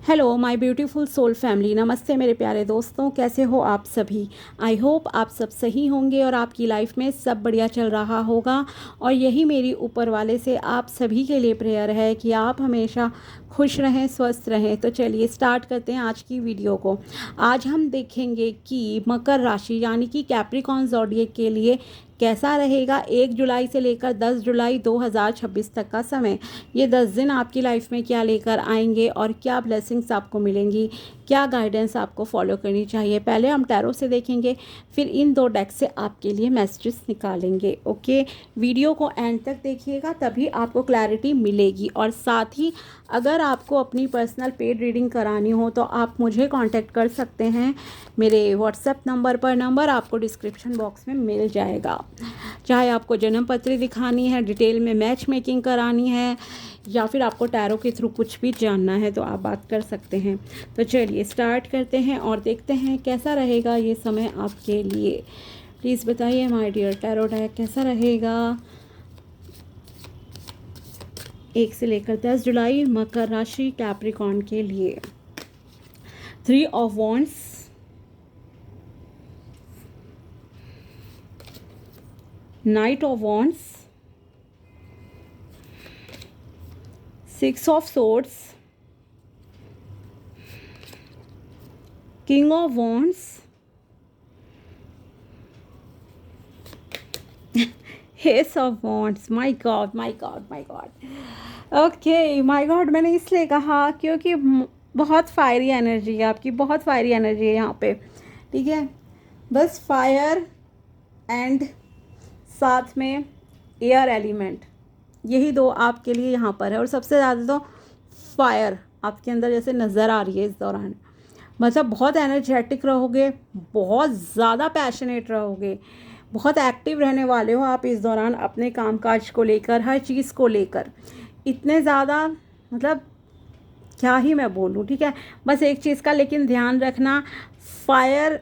Hello my beautiful soul family. नमस्ते मेरे प्यारे दोस्तों, कैसे हो आप सभी। आई होप आप सब सही होंगे और आपकी लाइफ में सब बढ़िया चल रहा होगा। और यही मेरी ऊपर वाले से आप सभी के लिए प्रेयर है कि आप हमेशा खुश रहें, स्वस्थ रहें। तो चलिए स्टार्ट करते हैं आज की वीडियो को। आज हम देखेंगे कि मकर राशि यानी कि कैप्रिकॉन ज़ोडिएक के लिए कैसा रहेगा 1 जुलाई से लेकर 10 जुलाई 2026 तक का समय। ये 10 दिन आपकी लाइफ में क्या लेकर आएंगे और क्या ब्लेसिंग्स आपको मिलेंगी, क्या गाइडेंस आपको फॉलो करनी चाहिए। पहले हम टैरो से देखेंगे, फिर इन 2 डेक से आपके लिए मैसेजेस निकालेंगे। ओके, वीडियो को एंड तक देखिएगा, तभी आपको क्लैरिटी मिलेगी। और साथ ही अगर आपको अपनी पर्सनल पेड रीडिंग करानी हो तो आप मुझे कांटेक्ट कर सकते हैं मेरे व्हाट्सएप नंबर पर। नंबर आपको डिस्क्रिप्शन बॉक्स में मिल जाएगा। चाहे आपको जन्म पत्री दिखानी है, डिटेल में मैच मेकिंग करानी है, या फिर आपको टैरो के थ्रू कुछ भी जानना है तो आप बात कर सकते हैं। तो चलिए स्टार्ट करते हैं और देखते हैं कैसा रहेगा ये समय आपके लिए। प्लीज़ बताइए माय डियर टैरो डेक, कैसा रहेगा 1 से लेकर 10 जुलाई मकर राशि कैप्रिकॉन के लिए। 3 of wands, night of wands, 6 of swords, king of wands, S of wands. My God my God my God. Okay my God, मैंने इसलिए कहा क्योंकि बहुत फायरी एनर्जी है आपकी, बहुत फायरी एनर्जी है यहाँ पे। ठीक है, बस फायर एंड साथ में एयर एलिमेंट, यही 2 आपके लिए यहाँ पर है। और सबसे ज़्यादा तो फायर आपके अंदर जैसे नज़र आ रही है इस दौरान। मतलब बहुत एनर्जेटिक रहोगे, बहुत ज़्यादा पैशनेट रहोगे, बहुत एक्टिव रहने वाले हो आप इस दौरान अपने कामकाज को लेकर, हर चीज़ को लेकर। इतने ज़्यादा मतलब क्या ही मैं बोलूँ। ठीक है, बस एक चीज़ का लेकिन ध्यान रखना, फायर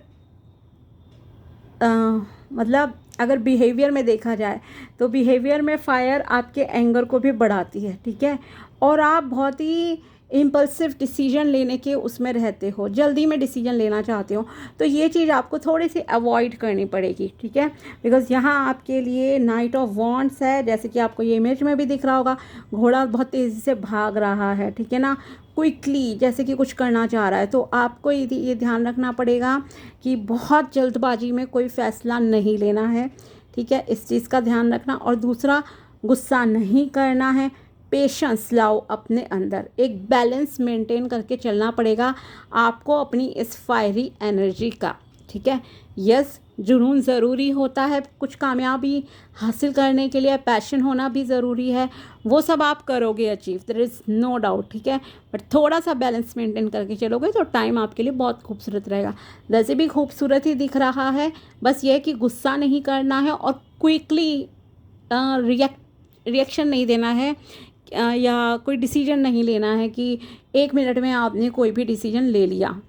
मतलब अगर बिहेवियर में देखा जाए तो बिहेवियर में फ़ायर आपके एंगर को भी बढ़ाती है। ठीक है, और आप बहुत ही इम्पल्सिव डिसीजन लेने के उसमें रहते हो, जल्दी में डिसीजन लेना चाहते हो, तो ये चीज़ आपको थोड़ी सी अवॉइड करनी पड़ेगी। ठीक है, बिकॉज़ यहाँ आपके लिए नाइट ऑफ वॉन्ड्स है, जैसे कि आपको ये इमेज में भी दिख रहा होगा, घोड़ा बहुत तेज़ी से भाग रहा है। ठीक है ना, क्विकली जैसे कि कुछ करना चाह रहा है। तो आपको ये ध्यान रखना पड़ेगा कि बहुत जल्दबाजी में कोई फ़ैसला नहीं लेना है। ठीक है, इस चीज़ का ध्यान रखना। और दूसरा, गुस्सा नहीं करना है, पेशेंस लाओ अपने अंदर, एक बैलेंस मेंटेन करके चलना पड़ेगा आपको अपनी इस फायरी एनर्जी का। ठीक है, यस, जुनून ज़रूरी होता है, कुछ कामयाबी हासिल करने के लिए पैशन होना भी ज़रूरी है, वो सब आप करोगे achieve, there is no doubt. ठीक है, बट थोड़ा सा बैलेंस मेंटेन करके चलोगे तो टाइम आपके लिए बहुत खूबसूरत रहेगा। वैसे भी खूबसूरत ही दिख रहा है, बस ये है कि गुस्सा नहीं करना है और क्विकली रिएक्शन नहीं देना है, या कोई डिसीजन नहीं लेना है कि 1 मिनट में आपने कोई भी डिसीजन ले लिया।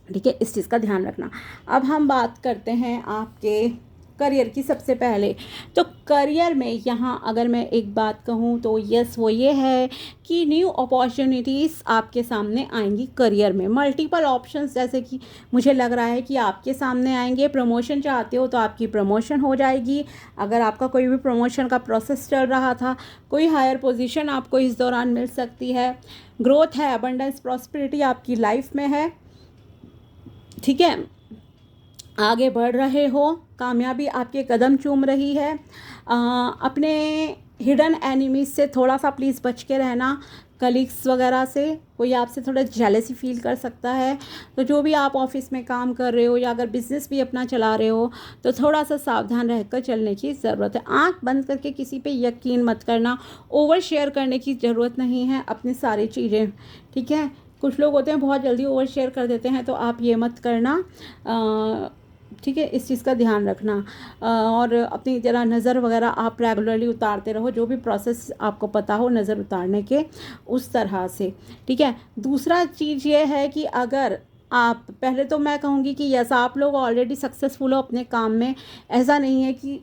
ठीक है, इस चीज़ का ध्यान रखना। अब हम बात करते हैं आपके करियर की। सबसे पहले तो करियर में यहाँ अगर मैं एक बात कहूँ तो यस, वो ये है कि न्यू अपॉर्चुनिटीज़ आपके सामने आएंगी करियर में। मल्टीपल ऑप्शंस जैसे कि मुझे लग रहा है कि आपके सामने आएंगे। प्रमोशन चाहते हो तो आपकी प्रमोशन हो जाएगी। अगर आपका कोई भी प्रमोशन का प्रोसेस चल रहा था, कोई हायर पोजीशन आपको इस दौरान मिल सकती है। ग्रोथ है, अबंडेंस, प्रॉस्पेरिटी आपकी लाइफ में है। ठीक है, आगे बढ़ रहे हो, कामयाबी आपके कदम चूम रही है। अपने हिडन एनिमीज से थोड़ा सा प्लीज़ बच के रहना। कलीग्स वगैरह से कोई आपसे थोड़ा जेलसी फील कर सकता है। तो जो भी आप ऑफिस में काम कर रहे हो या अगर बिज़नेस भी अपना चला रहे हो तो थोड़ा सा सावधान रहकर चलने की ज़रूरत है। आंख बंद करके किसी पे यकीन मत करना, ओवर शेयर करने की ज़रूरत नहीं है अपनी सारी चीज़ें। ठीक है, कुछ लोग होते हैं बहुत जल्दी ओवर शेयर कर देते हैं, तो आप ये मत करना। ठीक है, इस चीज़ का ध्यान रखना। और अपनी ज़रा नज़र वगैरह आप रेगुलरली उतारते रहो, जो भी प्रोसेस आपको पता हो नज़र उतारने के, उस तरह से। ठीक है, दूसरा चीज़ ये है कि अगर आप, पहले तो मैं कहूँगी कि यस, आप लोग ऑलरेडी सक्सेसफुल हो अपने काम में। ऐसा नहीं है कि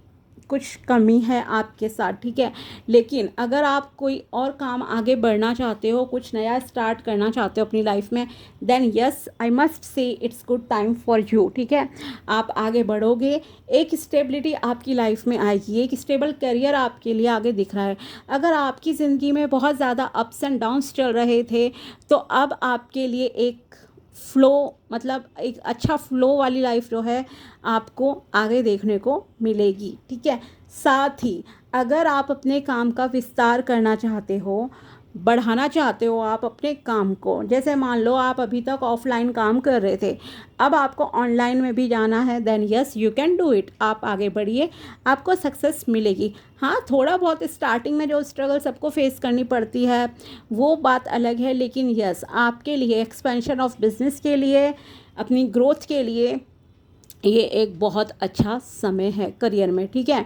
कुछ कमी है आपके साथ, ठीक है। लेकिन अगर आप कोई और काम आगे बढ़ना चाहते हो, कुछ नया स्टार्ट करना चाहते हो अपनी लाइफ में, then yes I must say it's good time for you, ठीक है। आप आगे बढ़ोगे, एक स्टेबिलिटी आपकी लाइफ में आएगी, एक स्टेबल करियर आपके लिए आगे दिख रहा है। अगर आपकी ज़िंदगी में बहुत ज़्यादा अप्स एंड डाउन्स चल रहे थे, तो अब आपके लिए एक फ्लो, मतलब एक अच्छा फ्लो वाली लाइफ जो है आपको आगे देखने को मिलेगी, ठीक है। साथ ही अगर आप अपने काम का विस्तार करना चाहते हो, बढ़ाना चाहते हो आप अपने काम को, जैसे मान लो आप अभी तक ऑफलाइन काम कर रहे थे, अब आपको ऑनलाइन में भी जाना है, then yes you can do it. आप आगे बढ़िए, आपको सक्सेस मिलेगी। हाँ, थोड़ा बहुत स्टार्टिंग में जो स्ट्रगल सबको फेस करनी पड़ती है वो बात अलग है, लेकिन यस आपके लिए एक्सपेंशन ऑफ बिजनेस के लिए, अपनी ग्रोथ के लिए ये एक बहुत अच्छा समय है करियर में, ठीक है।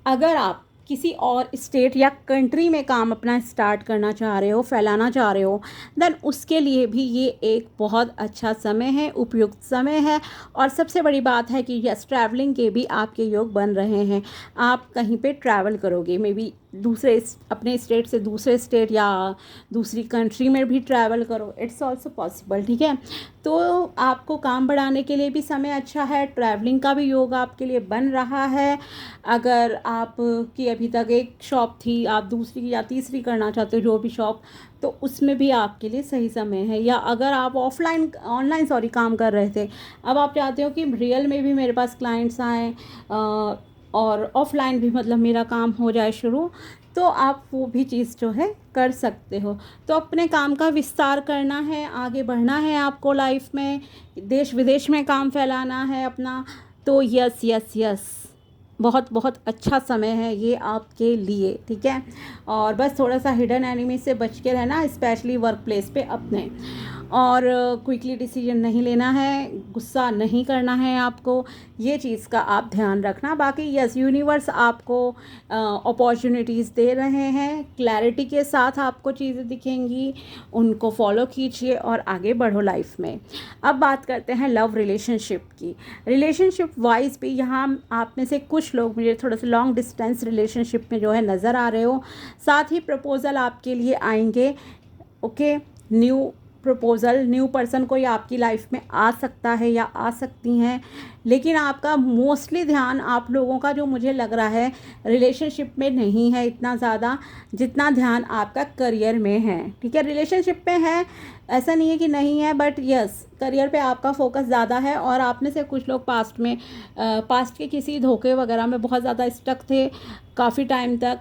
अगर आप किसी और स्टेट या कंट्री में काम अपना स्टार्ट करना चाह रहे हो, फैलाना चाह रहे हो, देन उसके लिए भी ये एक बहुत अच्छा समय है, उपयुक्त समय है। और सबसे बड़ी बात है कि यस ट्रैवलिंग के भी आपके योग बन रहे हैं। आप कहीं पे ट्रैवल करोगे, मे बी दूसरे अपने स्टेट से दूसरे स्टेट या दूसरी कंट्री में भी ट्रैवल करो, इट्स ऑल्सो पॉसिबल, ठीक है। तो आपको काम बढ़ाने के लिए भी समय अच्छा है, ट्रैवलिंग का भी योग आपके लिए बन रहा है। अगर आप की अभी तक एक शॉप थी, आप दूसरी या तीसरी करना चाहते हो जो भी शॉप, तो उसमें भी आपके लिए सही समय है। या अगर आप ऑनलाइन काम कर रहे थे, अब आप चाहते हो कि रियल में भी मेरे पास क्लाइंट्स आएँ और ऑफलाइन भी मतलब मेरा काम हो जाए शुरू, तो आप वो भी चीज़ जो है कर सकते हो। तो अपने काम का विस्तार करना है, आगे बढ़ना है आपको लाइफ में, देश विदेश में काम फैलाना है अपना, तो यस यस यस बहुत बहुत अच्छा समय है ये आपके लिए, ठीक है। और बस थोड़ा सा हिडन एनिमी से बच के रहना, स्पेशली वर्क प्लेस पे अपने। और क्विकली डिसीजन नहीं लेना है, गुस्सा नहीं करना है आपको, ये चीज़ का आप ध्यान रखना। बाकी यस यूनिवर्स आपको अपॉर्चुनिटीज़ दे रहे हैं, क्लैरिटी के साथ आपको चीज़ें दिखेंगी, उनको फॉलो कीजिए और आगे बढ़ो लाइफ में। अब बात करते हैं लव रिलेशनशिप की। रिलेशनशिप वाइज भी यहाँ आप में से कुछ लोग मुझे थोड़ा सा लॉन्ग डिस्टेंस रिलेशनशिप में जो है नज़र आ रहे हो। साथ ही प्रपोज़ल आपके लिए आएंगे, okay. New proposal, new person कोई आपकी लाइफ में आ सकता है या आ सकती हैं, लेकिन आपका मोस्टली ध्यान आप लोगों का जो मुझे लग रहा है रिलेशनशिप में नहीं है इतना ज़्यादा, जितना ध्यान आपका करियर में है, ठीक है। रिलेशनशिप में है, ऐसा नहीं है कि नहीं है, बट यस करियर पे आपका फोकस ज़्यादा है। और आप में से कुछ लोग पास्ट के किसी धोखे वगैरह में बहुत ज़्यादा स्टक थे काफ़ी टाइम तक,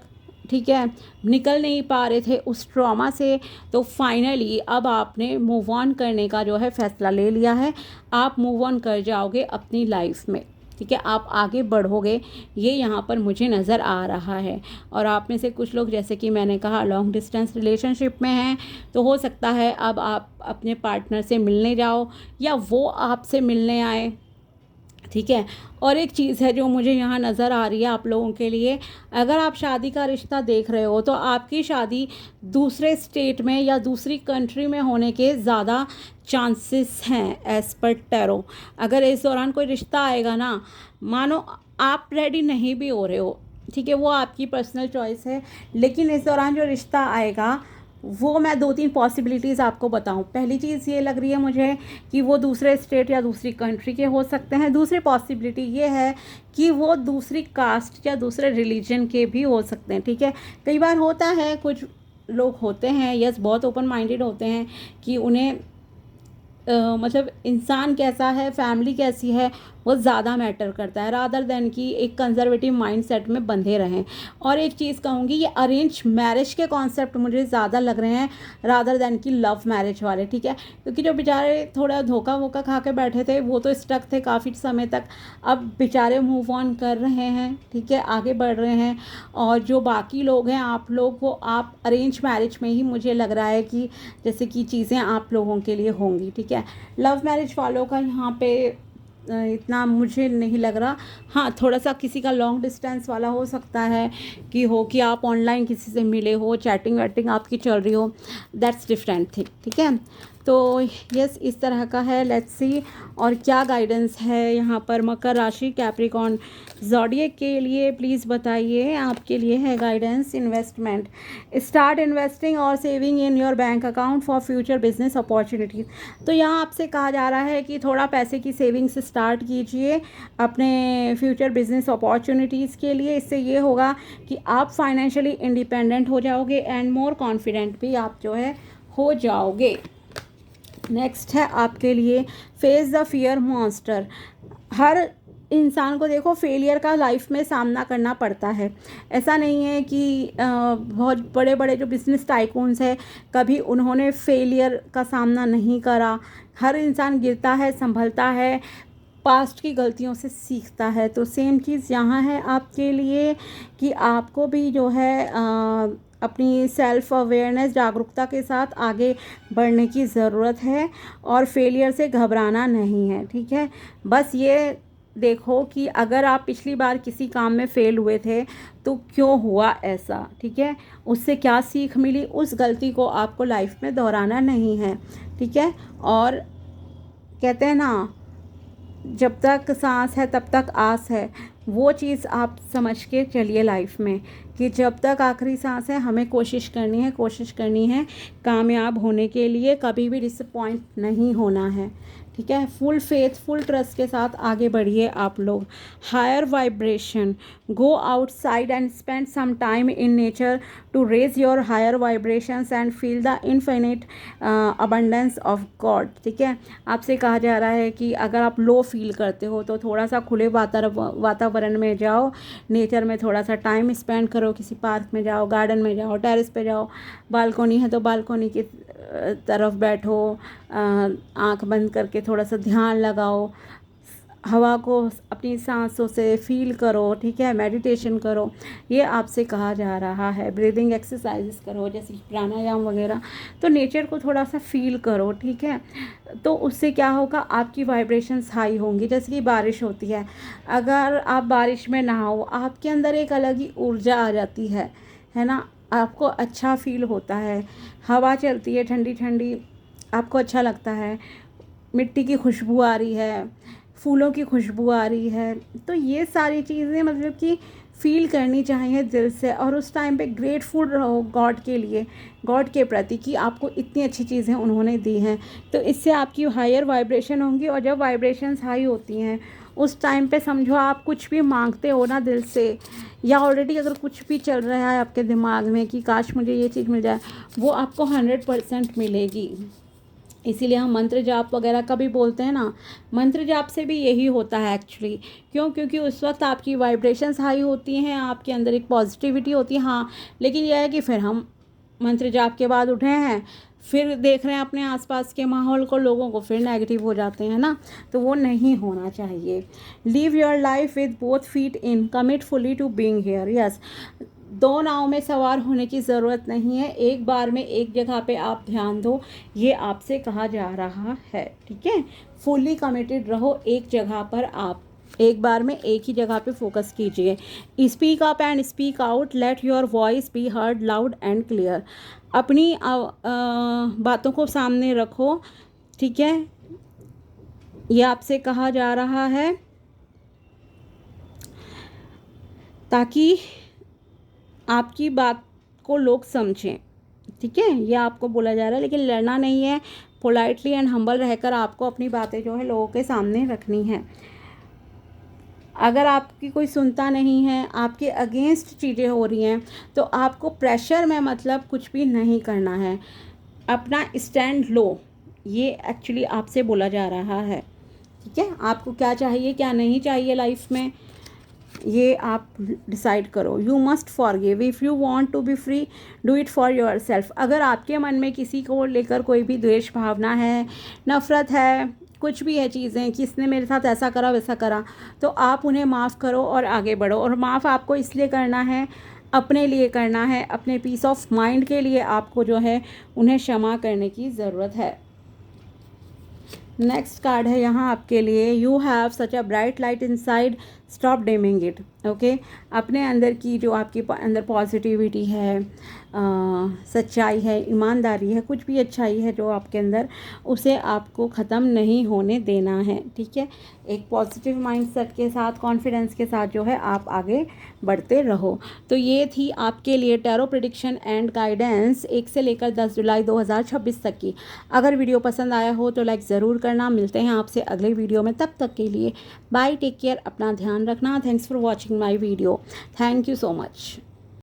ठीक है, निकल नहीं पा रहे थे उस ट्रॉमा से। तो फाइनली अब आपने मूव ऑन करने का जो है फैसला ले लिया है, आप मूव ऑन कर जाओगे अपनी लाइफ में, ठीक है, आप आगे बढ़ोगे, ये यहाँ पर मुझे नज़र आ रहा है। और आप में से कुछ लोग, जैसे कि मैंने कहा, लॉन्ग डिस्टेंस रिलेशनशिप में हैं, तो हो सकता है अब आप अपने पार्टनर से मिलने जाओ या वो आपसे मिलने आए, ठीक है। और एक चीज़ है जो मुझे यहाँ नज़र आ रही है आप लोगों के लिए, अगर आप शादी का रिश्ता देख रहे हो तो आपकी शादी दूसरे स्टेट में या दूसरी कंट्री में होने के ज़्यादा चांसेस हैं एज़ पर टैरो। अगर इस दौरान कोई रिश्ता आएगा ना, मानो आप रेडी नहीं भी हो रहे हो, ठीक है, वो आपकी पर्सनल चॉइस है, लेकिन इस दौरान जो रिश्ता आएगा वो मैं 2-3 पॉसिबिलिटीज़ आपको बताऊं। पहली चीज़ ये लग रही है मुझे कि वो दूसरे स्टेट या दूसरी कंट्री के हो सकते हैं। दूसरी पॉसिबिलिटी ये है कि वो दूसरी कास्ट या दूसरे रिलीजन के भी हो सकते हैं, ठीक है। कई बार होता है, कुछ लोग होते हैं यस बहुत ओपन माइंडेड होते हैं कि उन्हें मतलब इंसान कैसा है, फैमिली कैसी है, वो ज़्यादा मैटर करता है रादर देन कि एक कंजर्वेटिव माइंडसेट में बंधे रहें। और एक चीज़ कहूँगी, ये अरेंज मैरिज के कॉन्सेप्ट मुझे ज़्यादा लग रहे हैं रादर देन कि लव मैरिज वाले, ठीक है। क्योंकि जो बेचारे थोड़ा धोखा वोखा खा के बैठे थे वो तो स्टक थे काफ़ी समय तक, अब बेचारे मूव ऑन कर रहे हैं, ठीक है, आगे बढ़ रहे हैं। और जो बाकी लोग हैं, आप लोग, वो आप अरेंज मैरिज में ही मुझे लग रहा है कि जैसे कि चीज़ें आप लोगों के लिए होंगी, ठीक है। लव मैरिज वालों का यहाँ पे इतना मुझे नहीं लग रहा। हाँ, थोड़ा सा किसी का लॉन्ग डिस्टेंस वाला हो सकता है कि आप ऑनलाइन किसी से मिले हो, चैटिंग वैटिंग आपकी चल रही हो, दैट्स डिफरेंट थिंग, ठीक है। तो यस, इस तरह का है। लेट्स सी और क्या गाइडेंस है यहाँ पर मकर राशि कैप्रिकॉर्न ज़ोडिएक के लिए, प्लीज़ बताइए। आपके लिए है गाइडेंस, इन्वेस्टमेंट, स्टार्ट इन्वेस्टिंग और saving in your bank account for future business opportunities. तो यहाँ आपसे कहा जा रहा है कि थोड़ा पैसे की सेविंग्स स्टार्ट कीजिए अपने फ्यूचर बिजनेस अपॉर्चुनिटीज़ के लिए। इससे ये होगा कि आप फाइनेंशियली इंडिपेंडेंट हो जाओगे एंड मोर कॉन्फिडेंट भी आप जो है हो जाओगे। नेक्स्ट है आपके लिए फेस द फियर मॉन्स्टर। हर इंसान को देखो फेलियर का लाइफ में सामना करना पड़ता है। ऐसा नहीं है कि बहुत बड़े बड़े जो बिजनेस टाइकून्स है कभी उन्होंने फेलियर का सामना नहीं करा। हर इंसान गिरता है, संभलता है, पास्ट की गलतियों से सीखता है। तो सेम चीज़ यहाँ है आपके लिए कि आपको भी जो है अपनी सेल्फ अवेयरनेस, जागरूकता के साथ आगे बढ़ने की ज़रूरत है और फेलियर से घबराना नहीं है, ठीक है। बस ये देखो कि अगर आप पिछली बार किसी काम में फ़ेल हुए थे तो क्यों हुआ ऐसा, ठीक है, उससे क्या सीख मिली, उस गलती को आपको लाइफ में दोहराना नहीं है, ठीक है। और कहते हैं ना, जब तक सांस है तब तक आस है, वो चीज़ आप समझ के चलिए लाइफ में कि जब तक आखिरी सांस है हमें कोशिश करनी है कामयाब होने के लिए, कभी भी डिसअपॉइंट नहीं होना है, ठीक है। फुल फेथ, फुल ट्रस्ट के साथ आगे बढ़िए आप लोग। Higher vibration, go outside and spend some time in nature to raise your higher vibrations and feel the infinite abundance of God, ठीक है। आपसे कहा जा रहा है कि अगर आप लो फील करते हो तो थोड़ा सा खुले वातावरण में जाओ, नेचर में थोड़ा सा टाइम स्पेंड करो, किसी पार्क में जाओ, गार्डन में जाओ, टेरेस पे जाओ, बालकोनी है तो बालकोनी की तरफ बैठो, आंख बंद करके थोड़ा सा ध्यान लगाओ, हवा को अपनी सांसों से फील करो, ठीक है, मेडिटेशन करो, ये आपसे कहा जा रहा है। ब्रीदिंग एक्सरसाइजेस करो जैसे प्राणायाम वगैरह, तो नेचर को थोड़ा सा फील करो, ठीक है। तो उससे क्या होगा, आपकी वाइब्रेशंस हाई होंगी। जैसे कि बारिश होती है, अगर आप बारिश में नहाओ आपके अंदर एक अलग ही ऊर्जा आ जाती है ना, आपको अच्छा फील होता है। हवा चलती है ठंडी ठंडी, आपको अच्छा लगता है, मिट्टी की खुशबू आ रही है, फूलों की खुशबू आ रही है, तो ये सारी चीज़ें मतलब कि फ़ील करनी चाहिए दिल से। और उस टाइम पे ग्रेटफुल रहो गॉड के लिए, गॉड के प्रति कि आपको इतनी अच्छी चीज़ें उन्होंने दी हैं। तो इससे आपकी हायर वाइब्रेशन होंगी, और जब वाइब्रेशंस हाई होती हैं उस टाइम पे समझो आप कुछ भी मांगते हो ना दिल से, या ऑलरेडी अगर कुछ भी चल रहा है आपके दिमाग में कि काश मुझे ये चीज़ मिल जाए, वो आपको 100% मिलेगी। इसीलिए हम मंत्र जाप वगैरह का भी बोलते हैं ना, मंत्र जाप से भी यही होता है एक्चुअली। क्योंकि उस वक्त आपकी वाइब्रेशंस हाई होती हैं, आपके अंदर एक पॉजिटिविटी होती है। हाँ, लेकिन यह है कि फिर हम मंत्र जाप के बाद उठे हैं, फिर देख रहे हैं अपने आसपास के माहौल को, लोगों को, फिर नेगेटिव हो जाते हैं ना, तो वो नहीं होना चाहिए। Live your life with both feet in, commit fully to being here. Yes, दो नाव में सवार होने की ज़रूरत नहीं है, एक बार में एक जगह पे आप ध्यान दो, ये आपसे कहा जा रहा है, ठीक है। फुली कमिटेड रहो एक जगह पर, आप एक बार में एक ही जगह पे फोकस कीजिए। Speak up and speak out, let your voice be heard loud and clear. अपनी बातों को सामने रखो, ठीक है, ये आपसे कहा जा रहा है, ताकि आपकी बात को लोग समझें, ठीक है, ये आपको बोला जा रहा है। लेकिन लड़ना नहीं है, पोलाइटली एंड हम्बल रहकर आपको अपनी बातें जो है लोगों के सामने रखनी है। अगर आपकी कोई सुनता नहीं है, आपके अगेंस्ट चीज़ें हो रही हैं, तो आपको प्रेशर में मतलब कुछ भी नहीं करना है, अपना स्टैंड लो, ये एक्चुअली आपसे बोला जा रहा है, ठीक है। आपको क्या चाहिए क्या नहीं चाहिए लाइफ में, ये आप डिसाइड करो। You must forgive if you want to be free, do it for yourself. अगर आपके मन में किसी को लेकर कोई भी द्वेष भावना है, नफ़रत है, कुछ भी है चीज़ें कि इसने मेरे साथ ऐसा करा वैसा करा, तो आप उन्हें माफ़ करो और आगे बढ़ो। और माफ़ आपको इसलिए करना है, अपने लिए करना है, अपने पीस ऑफ माइंड के लिए आपको जो है उन्हें क्षमा करने की ज़रूरत है। नेक्स्ट कार्ड है यहाँ आपके लिए, you have such a bright light inside, stop dimming it. Okay, अपने अंदर की जो आपकी अंदर पॉजिटिविटी है, सच्चाई है, ईमानदारी है, कुछ भी अच्छाई है जो आपके अंदर, उसे आपको ख़त्म नहीं होने देना है। ठीक है, एक पॉजिटिव माइंडसेट के साथ, कॉन्फिडेंस के साथ जो है आप आगे बढ़ते रहो। तो ये थी आपके लिए टैरो प्रेडिक्शन एंड गाइडेंस 1 से लेकर 10 जुलाई 2026 तक की। अगर वीडियो पसंद आया हो तो लाइक ज़रूर करना। मिलते हैं आपसे अगले वीडियो में, तब तक के लिए बाय, टेक केयर, अपना ध्यान रखना। Thanks for watching my video, thank you so much.